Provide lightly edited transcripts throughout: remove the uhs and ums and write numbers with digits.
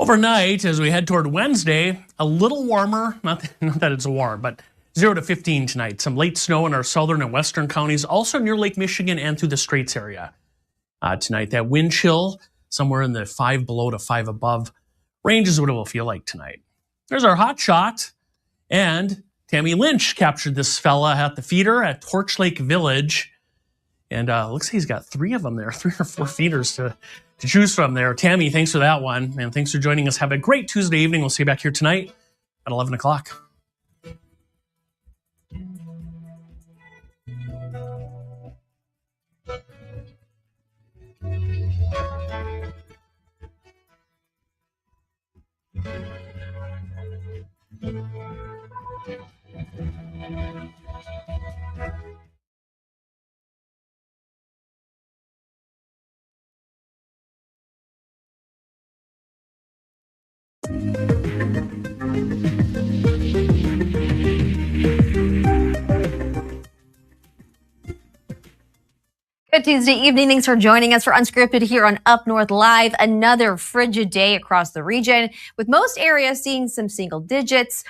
Overnight, as we head toward Wednesday, a little warmer, not that it's warm, but 0 to 15 tonight. Some late snow in our southern and western counties, also near Lake Michigan and through the Straits area tonight. That wind chill, somewhere in the 5 below to 5 above range is what it will feel like tonight. There's our hot shot, and Tammy Lynch captured this fella at the feeder at Torch Lake Village. And looks like he's got 3 of them there, 3 or 4 feeders to choose from there. Tammy, thanks for that one. And thanks for joining us. Have a great Tuesday evening. We'll see you back here tonight at 11 o'clock. Good Tuesday evening. Thanks for joining us for Unscripted here on Up North Live. Another frigid day across the region, with most areas seeing some single digits.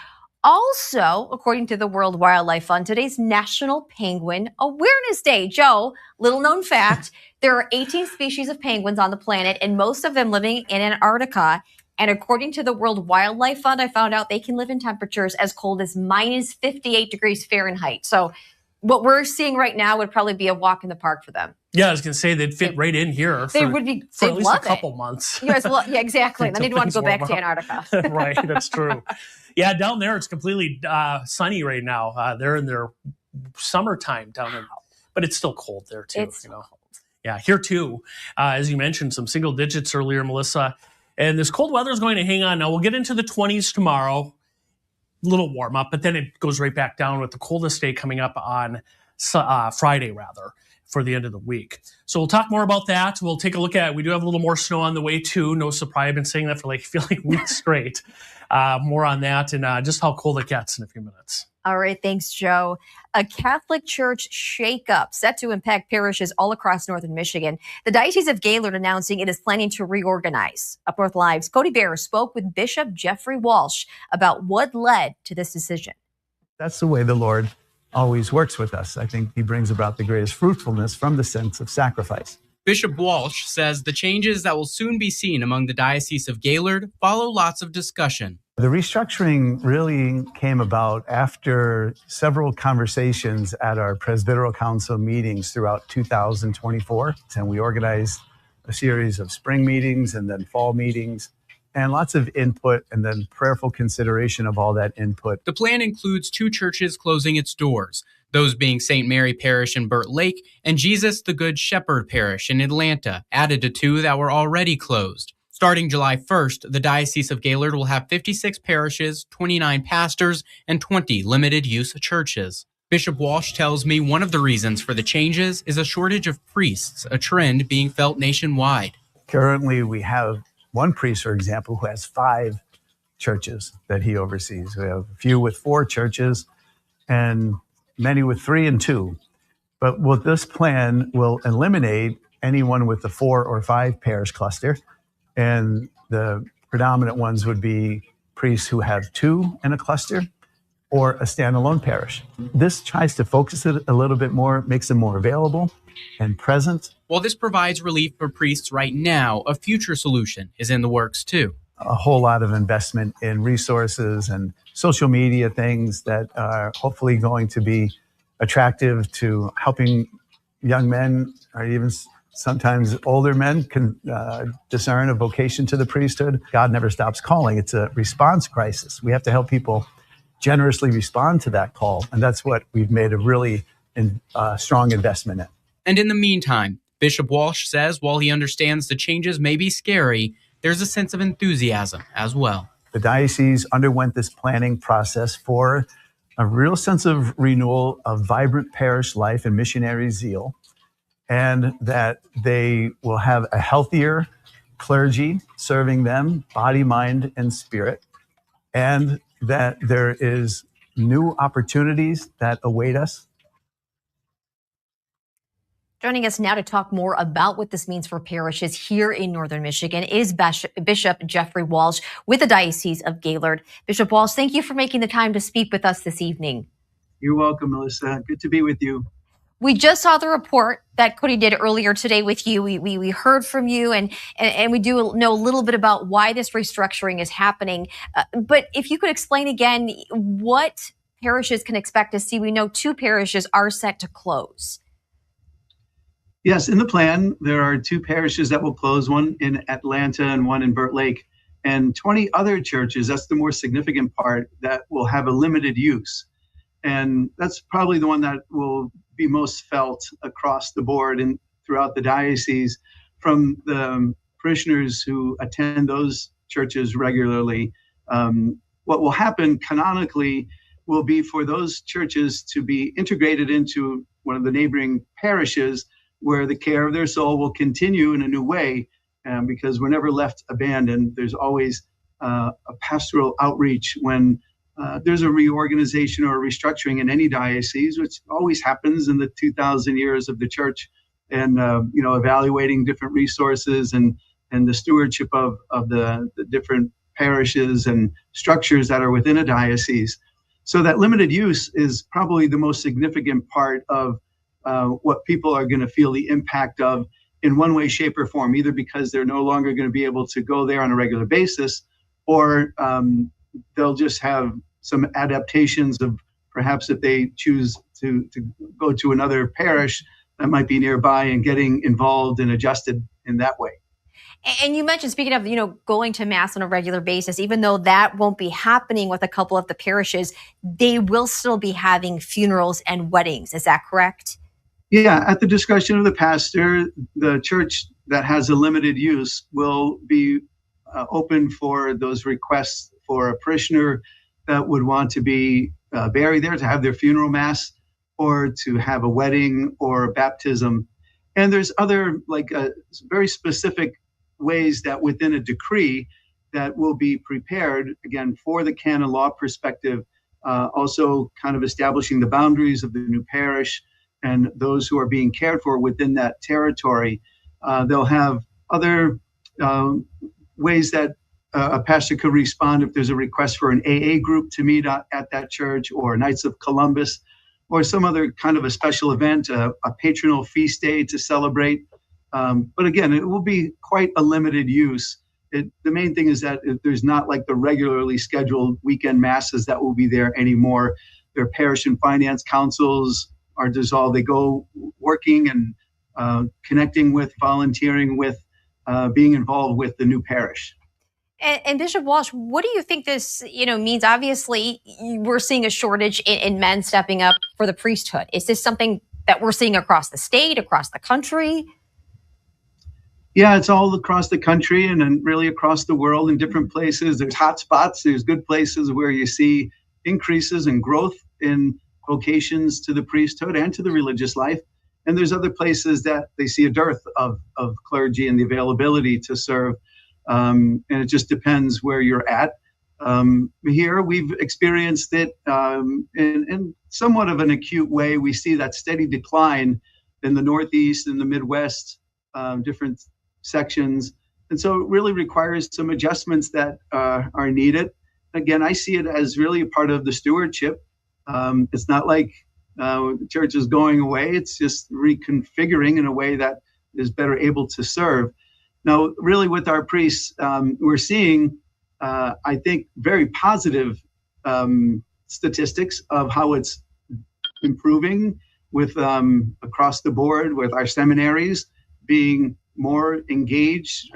Also, according to the World Wildlife Fund, today's National Penguin Awareness Day. Joe, little known fact, there are 18 species of penguins on the planet, and most of them living in Antarctica. And according to the World Wildlife Fund, I found out they can live in temperatures as cold as minus 58 degrees Fahrenheit. So what we're seeing right now would probably be a walk in the park for them. Yeah, I was going to say they'd fit right in here for at least a couple months. Yes, well, yeah, exactly. Then they'd want to go back to Antarctica. Right, that's true. Yeah, down there it's completely sunny right now. They're in their summertime down there, but it's still cold there too. It's cold. Yeah, here too. As you mentioned, some single digits earlier, Melissa. And this cold weather is going to hang on. Now we'll get into the 20s tomorrow. A little warm up, but then it goes right back down with the coldest day coming up on Friday, for the end of the week. So we'll talk more about that. We'll take a look at, we do have a little more snow on the way too. No surprise. I've been saying that for feel like weeks straight. More on that and just how cold it gets in a few minutes. All right. Thanks, Joe. A Catholic Church shakeup set to impact parishes all across northern Michigan. The Diocese of Gaylord announcing it is planning to reorganize. Up North Live's Cody Bear spoke with Bishop Jeffrey Walsh about what led to this decision. That's the way the Lord always works with us. I think he brings about the greatest fruitfulness from the sense of sacrifice. Bishop Walsh says the changes that will soon be seen among the Diocese of Gaylord follow lots of discussion. The restructuring really came about after several conversations at our Presbyteral Council meetings throughout 2024. And we organized a series of spring meetings and then fall meetings, and lots of input and then prayerful consideration of all that input. The plan includes 2 churches closing its doors, those being St. Mary Parish in Burt Lake and Jesus the Good Shepherd Parish in Atlanta, added to 2 that were already closed. Starting July 1st, the Diocese of Gaylord will have 56 parishes, 29 pastors, and 20 limited-use churches. Bishop Walsh tells me one of the reasons for the changes is a shortage of priests, a trend being felt nationwide. Currently, we have one priest, for example, who has 5 churches that he oversees. We have a few with 4 churches and many with 3 and 2. But with this plan, will eliminate anyone with the 4 or 5 parish cluster. And the predominant ones would be priests who have 2 in a cluster or a standalone parish. This tries to focus it a little bit more, makes them more available and present. While this provides relief for priests right now, a future solution is in the works too. A whole lot of investment in resources and social media things that are hopefully going to be attractive to helping young men or even sometimes older men can discern a vocation to the priesthood. God never stops calling. It's a response crisis. We have to help people generously respond to that call. And that's what we've made a really strong investment in. And in the meantime, Bishop Walsh says while he understands the changes may be scary, there's a sense of enthusiasm as well. The diocese underwent this planning process for a real sense of renewal of vibrant parish life and missionary zeal, and that they will have a healthier clergy serving them, body, mind, and spirit, and that there is new opportunities that await us. Joining us now to talk more about what this means for parishes here in northern Michigan is Bishop Jeffrey Walsh with the Diocese of Gaylord. Bishop Walsh, thank you for making the time to speak with us this evening. You're welcome, Melissa. Good to be with you. We just saw the report that Cody did earlier today with you. We heard from you, and we do know a little bit about why this restructuring is happening. But if you could explain again what parishes can expect to see. We know 2 parishes are set to close. Yes, in the plan, there are 2 parishes that will close, one in Atlanta and one in Burt Lake, and 20 other churches, that's the more significant part, that will have a limited use. And that's probably the one that will be most felt across the board and throughout the diocese from the parishioners who attend those churches regularly. What will happen canonically will be for those churches to be integrated into one of the neighboring parishes where the care of their soul will continue in a new way, because we're never left abandoned. There's always a pastoral outreach when there's a reorganization or a restructuring in any diocese, which always happens in the 2,000 years of the church, and evaluating different resources and the stewardship of the different parishes and structures that are within a diocese. So that limited use is probably the most significant part of what people are going to feel the impact of in one way, shape, or form, either because they're no longer going to be able to go there on a regular basis, or they'll just have some adaptations of perhaps if they choose to go to another parish that might be nearby and getting involved and adjusted in that way. And you mentioned, speaking of, going to Mass on a regular basis, even though that won't be happening with a couple of the parishes, they will still be having funerals and weddings. Is that correct? Yeah, at the discretion of the pastor, the church that has a limited use will be open for those requests for a parishioner that would want to be buried there, to have their funeral mass, or to have a wedding or a baptism. And there's other very specific ways that within a decree that will be prepared, again, for the canon law perspective, also kind of establishing the boundaries of the new parish and those who are being cared for within that territory. They'll have other ways that a pastor could respond if there's a request for an AA group to meet at that church, or Knights of Columbus, or some other kind of a special event, a patronal feast day to celebrate. But again, it will be quite a limited use. The main thing is that there's not like the regularly scheduled weekend masses that will be there anymore. Their parish and finance councils are dissolved. They go working and connecting with, volunteering with, being involved with the new parish. And Bishop Walsh, what do you think this, means? Obviously, we're seeing a shortage in men stepping up for the priesthood. Is this something that we're seeing across the state, across the country? Yeah, it's all across the country and then really across the world in different places. There's hot spots. There's good places where you see increases and growth in vocations to the priesthood and to the religious life. And there's other places that they see a dearth of clergy and the availability to serve. And it just depends where you're at. Here, we've experienced it in somewhat of an acute way. We see that steady decline in the Northeast and the Midwest, different sections. And so it really requires some adjustments that are needed. Again, I see it as really a part of the stewardship. It's not like the church is going away. It's just reconfiguring in a way that is better able to serve. Now, really with our priests, we're seeing, I think, very positive statistics of how it's improving with across the board, with our seminaries being more engaged,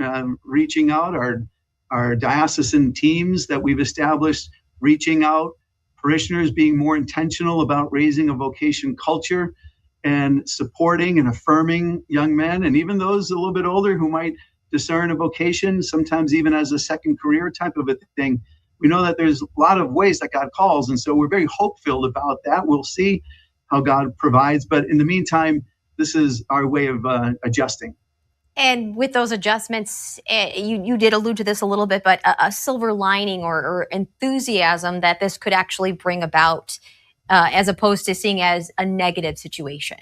reaching out, our diocesan teams that we've established, reaching out, parishioners being more intentional about raising a vocation culture and supporting and affirming young men, and even those a little bit older who might discern a vocation, sometimes even as a second career type of a thing. We know that there's a lot of ways that God calls, and so we're very hope-filled about that. We'll see how God provides, but in the meantime, this is our way of adjusting. And with those adjustments, you did allude to this a little bit, but a silver lining or enthusiasm that this could actually bring about, as opposed to seeing as a negative situation.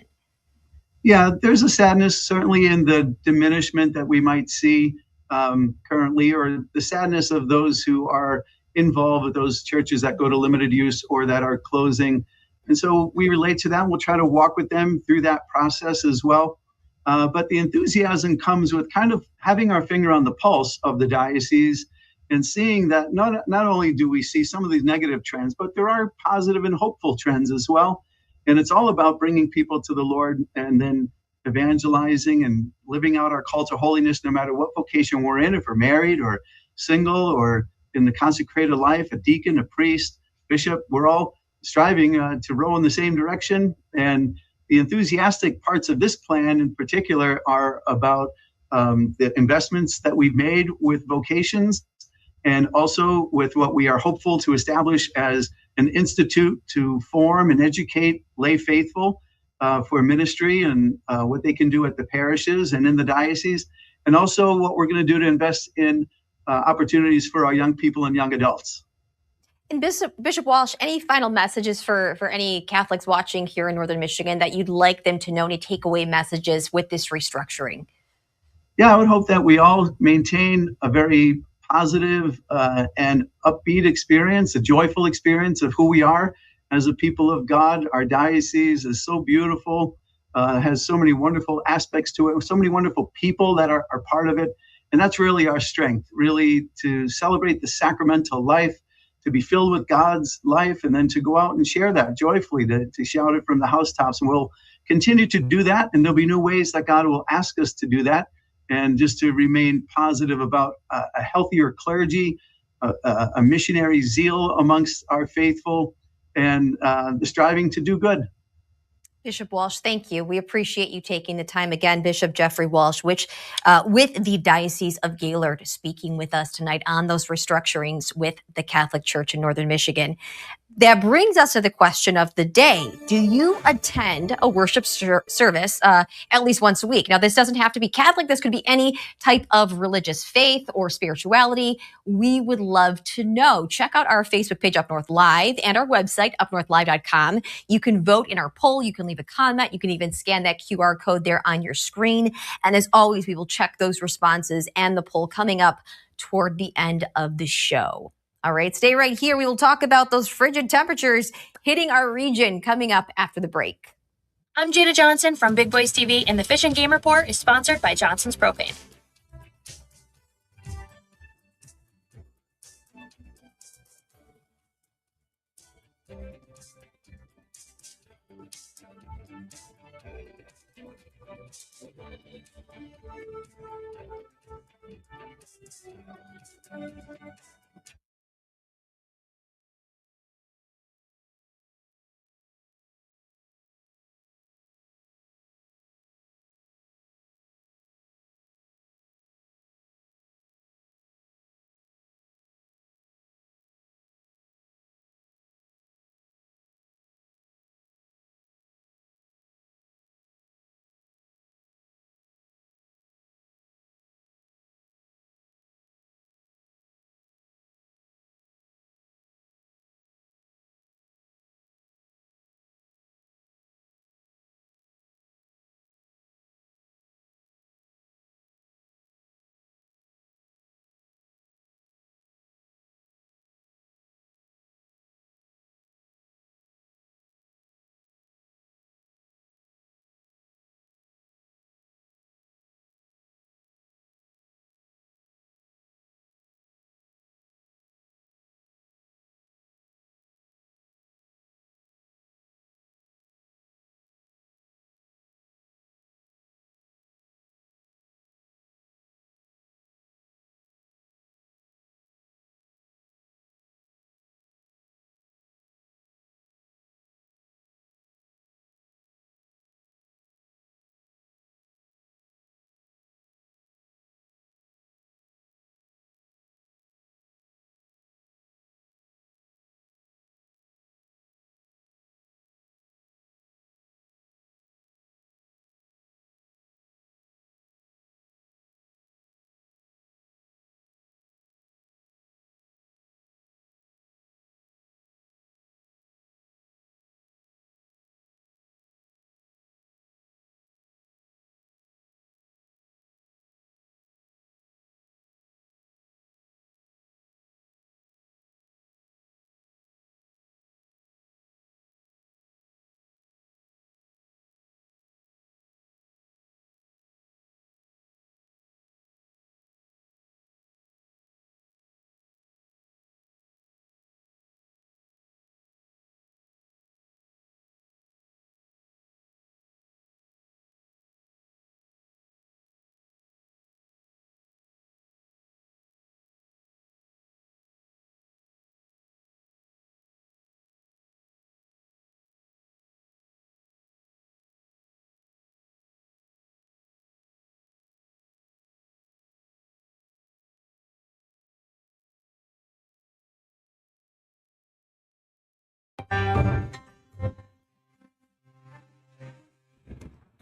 Yeah, there's a sadness certainly in the diminishment that we might see currently, or the sadness of those who are involved with those churches that go to limited use or that are closing. And so we relate to that. We'll try to walk with them through that process as well. But the enthusiasm comes with kind of having our finger on the pulse of the diocese and seeing that not only do we see some of these negative trends, but there are positive and hopeful trends as well. And it's all about bringing people to the Lord and then evangelizing and living out our call to holiness, no matter what vocation we're in, if we're married or single or in the consecrated life, a deacon, a priest, bishop, we're all striving to row in the same direction. And the enthusiastic parts of this plan in particular are about the investments that we've made with vocations and also with what we are hopeful to establish as an institute to form and educate lay faithful for ministry and what they can do at the parishes and in the diocese, and also what we're going to do to invest in opportunities for our young people and young adults. And Bishop Walsh, any final messages for any Catholics watching here in Northern Michigan that you'd like them to know, any takeaway messages with this restructuring? Yeah, I would hope that we all maintain a very positive and upbeat experience, a joyful experience of who we are as a people of God. Our diocese is so beautiful, has so many wonderful aspects to it, so many wonderful people that are part of it. And that's really our strength, really to celebrate the sacramental life, to be filled with God's life, and then to go out and share that joyfully, to shout it from the housetops. And we'll continue to do that. And there'll be new ways that God will ask us to do that. And just to remain positive about a healthier clergy, a missionary zeal amongst our faithful, and the striving to do good. Bishop Walsh, thank you. We appreciate you taking the time again, Bishop Jeffrey Walsh, with the Diocese of Gaylord, speaking with us tonight on those restructurings with the Catholic Church in Northern Michigan. That brings us to the question of the day. Do you attend a worship service at least once a week? Now, this doesn't have to be Catholic. This could be any type of religious faith or spirituality. We would love to know. Check out our Facebook page, Up North Live, and our website, UpNorthLive.com. You can vote in our poll. You can leave a comment. You can even scan that QR code there on your screen. And as always, we will check those responses and the poll coming up toward the end of the show. All right, stay right here. We will talk about those frigid temperatures hitting our region coming up after the break. I'm Jada Johnson from Big Boys TV, and the Fish and Game Report is sponsored by Johnson's Propane.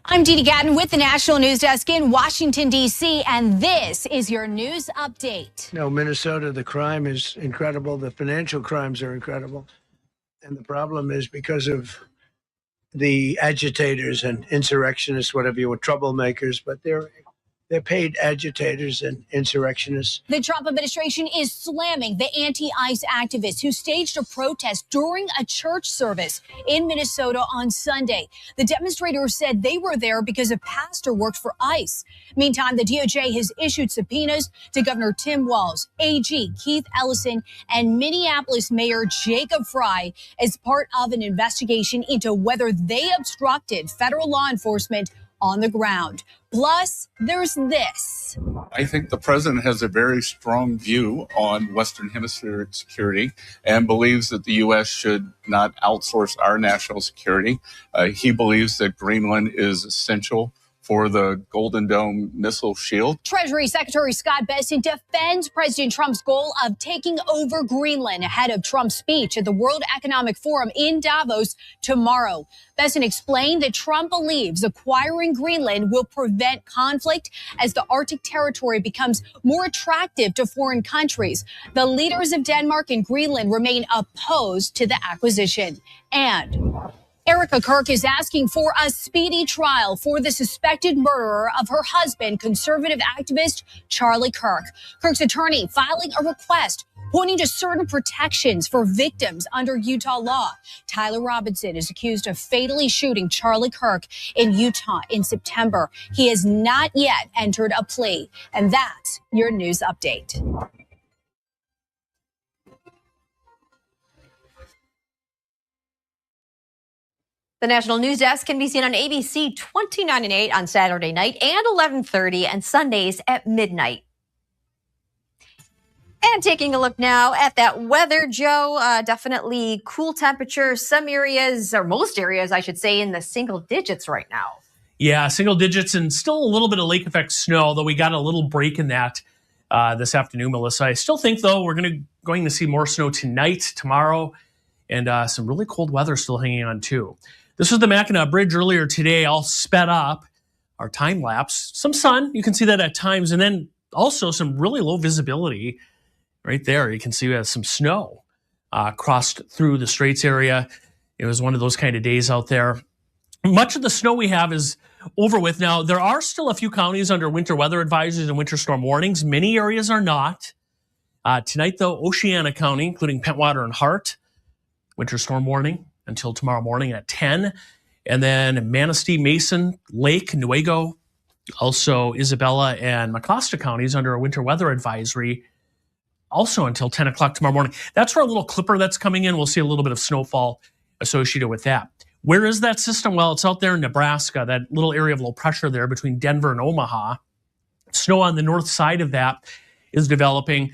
I'm Dee Dee Gatton with the National News Desk in Washington, D.C., and this is your news update. No, Minnesota, the crime is incredible. The financial crimes are incredible. And the problem is because of the agitators and insurrectionists, whatever you want, troublemakers, but they're paid agitators and insurrectionists. The Trump administration is slamming the anti-ICE activists who staged a protest during a church service in Minnesota on Sunday. The demonstrators said they were there because a pastor worked for ICE. Meantime, the DOJ has issued subpoenas to Governor Tim Walz, AG Keith Ellison, and Minneapolis Mayor Jacob Frey as part of an investigation into whether they obstructed federal law enforcement on the ground. Plus, there's this. I think the president has a very strong view on Western Hemisphere security and believes that the U.S. should not outsource our national security. He believes that Greenland is essential for the Golden Dome missile shield. Treasury Secretary Scott Bessent defends President Trump's goal of taking over Greenland ahead of Trump's speech at the World Economic Forum in Davos tomorrow. Bessent explained that Trump believes acquiring Greenland will prevent conflict as the Arctic territory becomes more attractive to foreign countries. The leaders of Denmark and Greenland remain opposed to the acquisition. And Erica Kirk is asking for a speedy trial for the suspected murderer of her husband, conservative activist Charlie Kirk. Kirk's attorney filing a request pointing to certain protections for victims under Utah law. Tyler Robinson is accused of fatally shooting Charlie Kirk in Utah in September. He has not yet entered a plea. And that's your news update. The National News Desk can be seen on ABC 29 and 8 on Saturday night and 11:30 and Sundays at midnight. And taking a look now at that weather, Joe, definitely cool temperatures. Some areas, or most areas, I should say, in the single digits right now. Yeah, single digits and still a little bit of lake effect snow, although we got a little break in that this afternoon, Melissa. I still think, though, we're going to see more snow tonight, tomorrow, and some really cold weather still hanging on, too. This was the Mackinac Bridge earlier today, all sped up, our time lapse. Some sun, you can see that at times, and then also some really low visibility right there. You can see we have some snow crossed through the Straits area. It was one of those kind of days out there. Much of the snow we have is over with. Now, there are still a few counties under winter weather advisories and winter storm warnings. Many areas are not. Tonight, though, Oceana County, including Pentwater and Hart, winter storm warning until tomorrow morning at 10. And then Manistee, Mason, Lake, Newaygo, also Isabella and Mecosta counties under a winter weather advisory, also until 10 o'clock tomorrow morning. That's our little clipper that's coming in. We'll see a little bit of snowfall associated with that. Where is that system? Well, it's out there in Nebraska, that little area of low pressure there between Denver and Omaha. Snow on the north side of that is developing.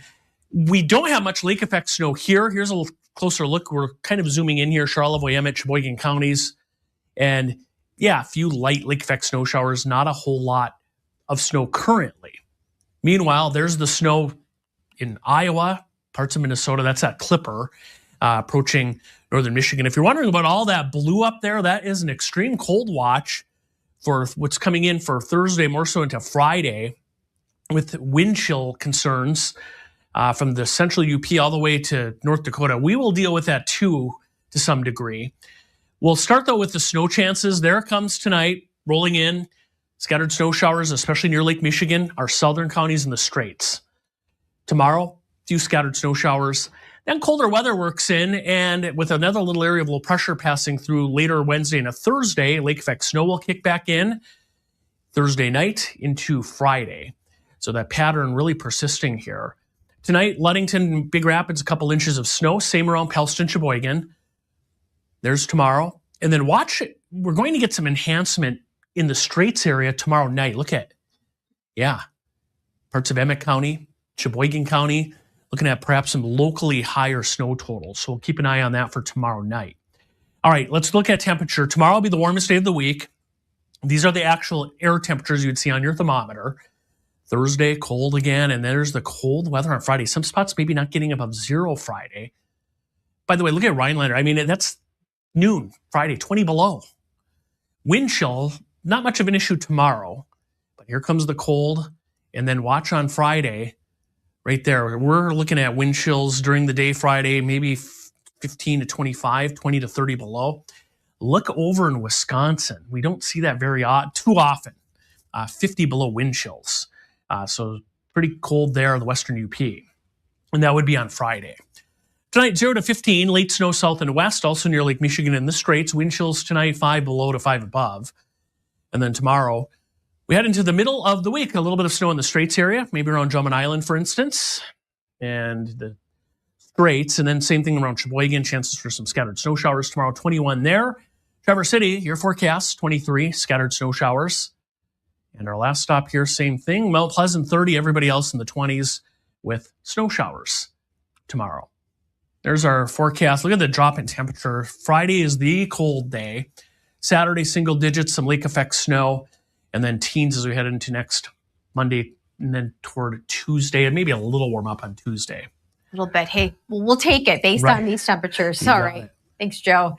We don't have much lake effect snow here. Here's a little closer look. We're kind of zooming in here, Charlevoix, Emmett, Sheboygan counties. And yeah, a few light lake effect snow showers, not a whole lot of snow currently. Meanwhile, there's the snow in Iowa, parts of Minnesota. That's that clipper approaching northern Michigan. If you're wondering about all that blue up there, that is an extreme cold watch for what's coming in for Thursday, more so into Friday, with wind chill concerns from the central UP all the way to North Dakota. We will deal with that too to some degree. We'll start though with the snow chances. There it comes tonight, rolling in. Scattered snow showers, especially near Lake Michigan, our southern counties and the Straits. Tomorrow, a few scattered snow showers. Then colder weather works in, and with another little area of low pressure passing through later Wednesday and a Thursday, lake effect snow will kick back in Thursday night into Friday. So that pattern really persisting here. Tonight, Ludington, Big Rapids, a couple inches of snow. Same around Pellston, Sheboygan. There's tomorrow. And then watch it. We're going to get some enhancement in the Straits area tomorrow night. Look at, yeah, parts of Emmett County, Sheboygan County, looking at perhaps some locally higher snow totals. So we'll keep an eye on that for tomorrow night. All right, let's look at temperature. Tomorrow will be the warmest day of the week. These are the actual air temperatures you'd see on your thermometer. Thursday, cold again, and there's the cold weather on Friday. Some spots maybe not getting above 0 Friday. By the way, look at Rhinelander. I mean, that's noon, Friday, 20 below. Wind chill, not much of an issue tomorrow, but here comes the cold. And then watch on Friday, right there. We're looking at wind chills during the day Friday, maybe 15 to 25, 20 to 30 below. Look over in Wisconsin. We don't see that too often. 50 below wind chills. So pretty cold there, the western UP. And that would be on Friday. Tonight, 0 to 15, late snow south and west, also near Lake Michigan and the Straits. Wind chills tonight, 5 below to 5 above. And then tomorrow, we head into the middle of the week. A little bit of snow in the Straits area, maybe around Drummond Island, for instance, and the Straits. And then same thing around Sheboygan, chances for some scattered snow showers tomorrow, 21 there. Traverse City, your forecast, 23, scattered snow showers. And our last stop here, same thing. Mount Pleasant, 30, everybody else in the 20s with snow showers tomorrow. There's our forecast. Look at the drop in temperature. Friday is the cold day. Saturday, single digits, some lake effect snow, and then teens as we head into next Monday, and then toward Tuesday, and maybe a little warm up on Tuesday. A little bit. Hey, we'll take it based on these temperatures. You All got right. it. Thanks, Joe.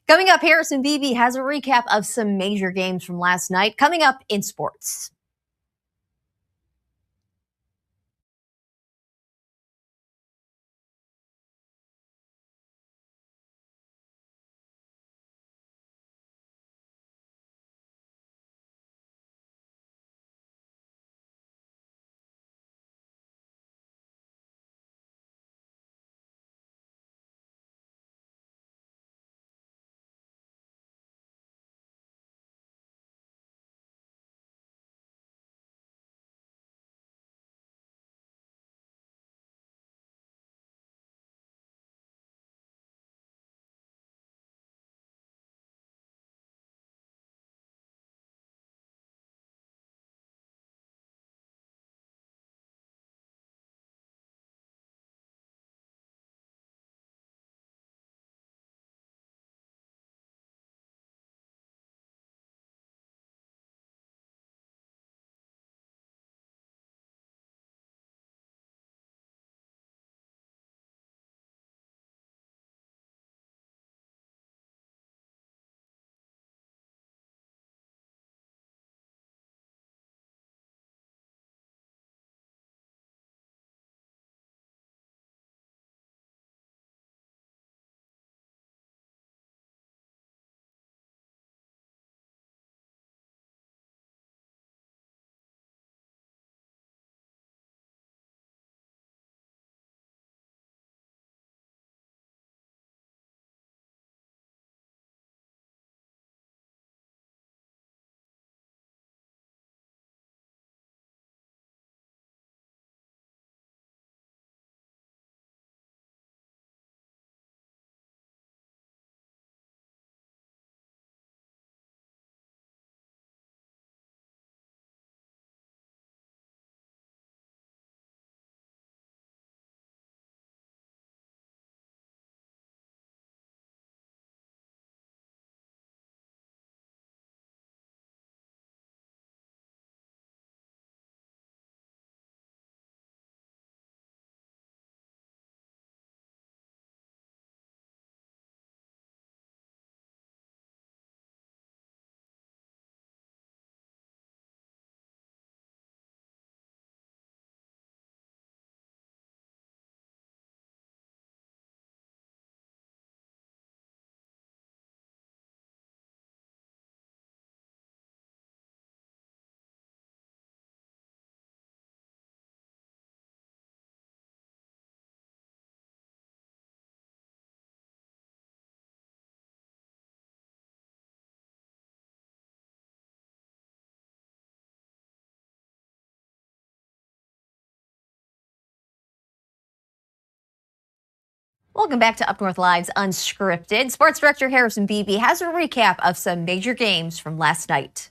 Coming up, Harrison Beebe has a recap of some major games from last night. Coming up in sports. Welcome back to Up North Live's Unscripted. Sports Director Harrison Beebe has a recap of some major games from last night.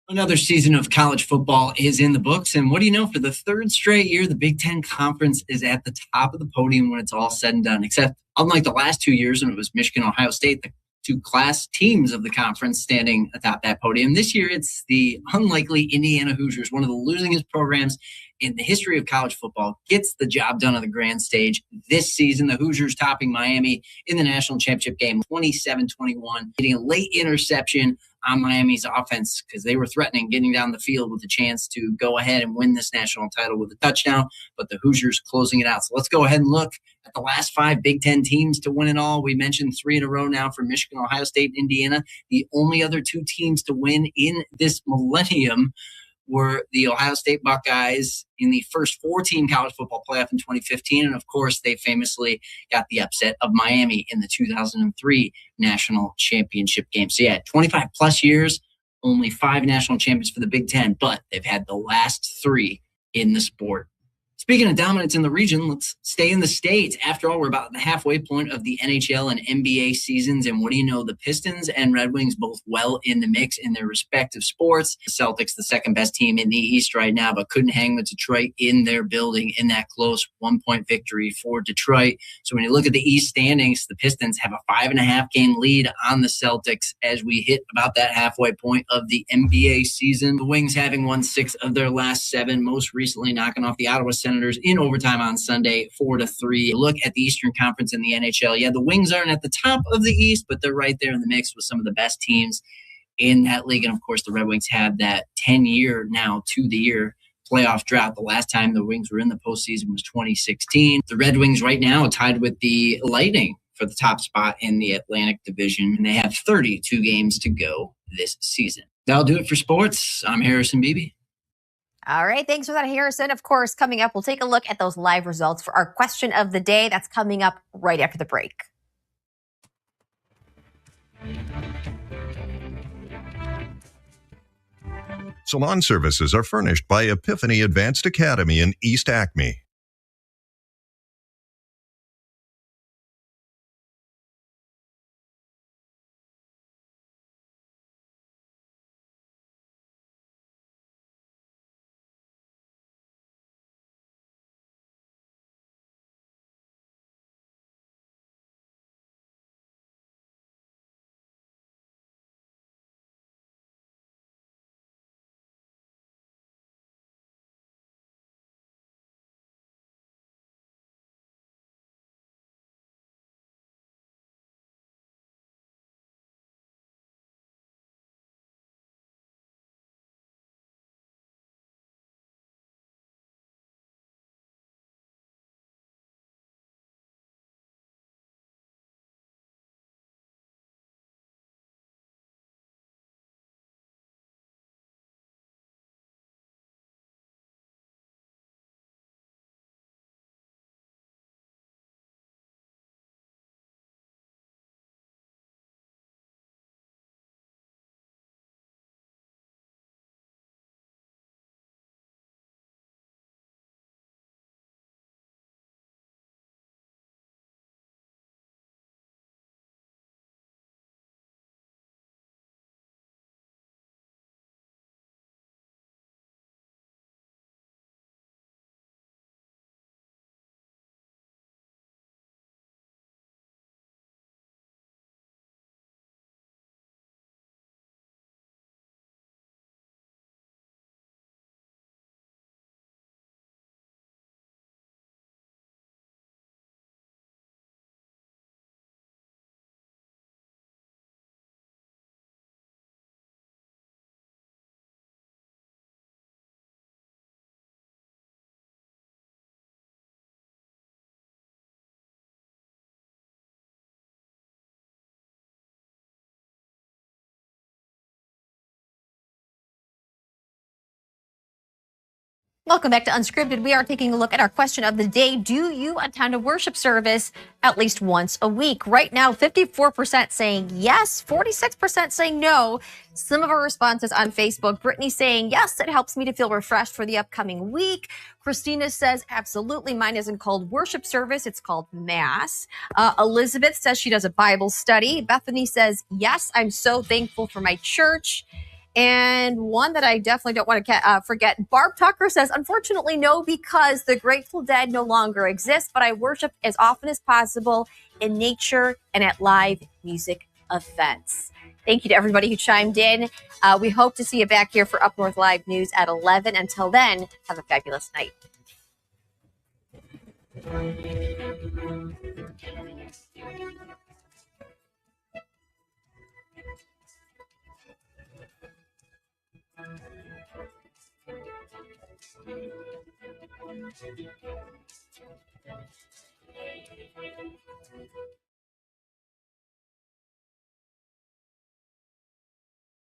Another season of college football is in the books, and what do you know? For the third straight year, the Big Ten Conference is at the top of the podium when it's all said and done, except unlike the last 2 years when it was Michigan, Ohio State, the two class teams of the conference standing atop that podium. This year, it's the unlikely Indiana Hoosiers, one of the losingest programs in the history of college football gets the job done on the grand stage this season. The Hoosiers topping Miami in the national championship game 27-21, getting a late interception on Miami's offense because they were threatening getting down the field with a chance to go ahead and win this national title with a touchdown, but the Hoosiers closing it out. So let's go ahead and look at the last 5 Big Ten teams to win it all. We mentioned 3 in a row now for Michigan, Ohio State, and Indiana. The only other 2 teams to win in this millennium were the Ohio State Buckeyes in the first 4-team college football playoff in 2015. And of course, they famously got the upset of Miami in the 2003 national championship game. So yeah, 25 plus years, only 5 national champions for the Big Ten, but they've had the last 3 in the sport. Speaking of dominance in the region, let's stay in the States. After all, we're about the halfway point of the NHL and NBA seasons. And what do you know? The Pistons and Red Wings both well in the mix in their respective sports. The Celtics, the second best team in the East right now, but couldn't hang with Detroit in their building in that close 1-point victory for Detroit. So when you look at the East standings, the Pistons have a 5.5 game lead on the Celtics as we hit about that halfway point of the NBA season. The Wings having won 6 of their last 7, most recently knocking off the Ottawa Senators in overtime on Sunday, 4-3. Look at the Eastern Conference in the NHL. Yeah, the Wings aren't at the top of the East, but they're right there in the mix with some of the best teams in that league. And of course, the Red Wings have that 10-year now to the year playoff drought. The last time the Wings were in the postseason was 2016. The Red Wings right now are tied with the Lightning for the top spot in the Atlantic Division, and they have 32 games to go this season. That'll do it for sports. I'm Harrison Beebe. All right, thanks for that, Harrison. Of course, coming up, we'll take a look at those live results for our question of the day. That's coming up right after the break. Salon services are furnished by Epiphany Advanced Academy in East Acme. Welcome back to Unscripted. We are taking a look at our question of the day. Do you attend a worship service at least once a week? Right now, 54% saying yes, 46% saying no. Some of our responses on Facebook. Brittany saying, yes, it helps me to feel refreshed for the upcoming week. Christina says, absolutely. Mine isn't called worship service. It's called mass. Elizabeth says she does a Bible study. Bethany says, yes, I'm so thankful for my church. And one that I definitely don't want to forget, Barb Tucker says, unfortunately, no, because the Grateful Dead no longer exists, but I worship as often as possible in nature and at live music events. Thank you to everybody who chimed in. We hope to see you back here for Up North Live News at 11. Until then, have a fabulous night.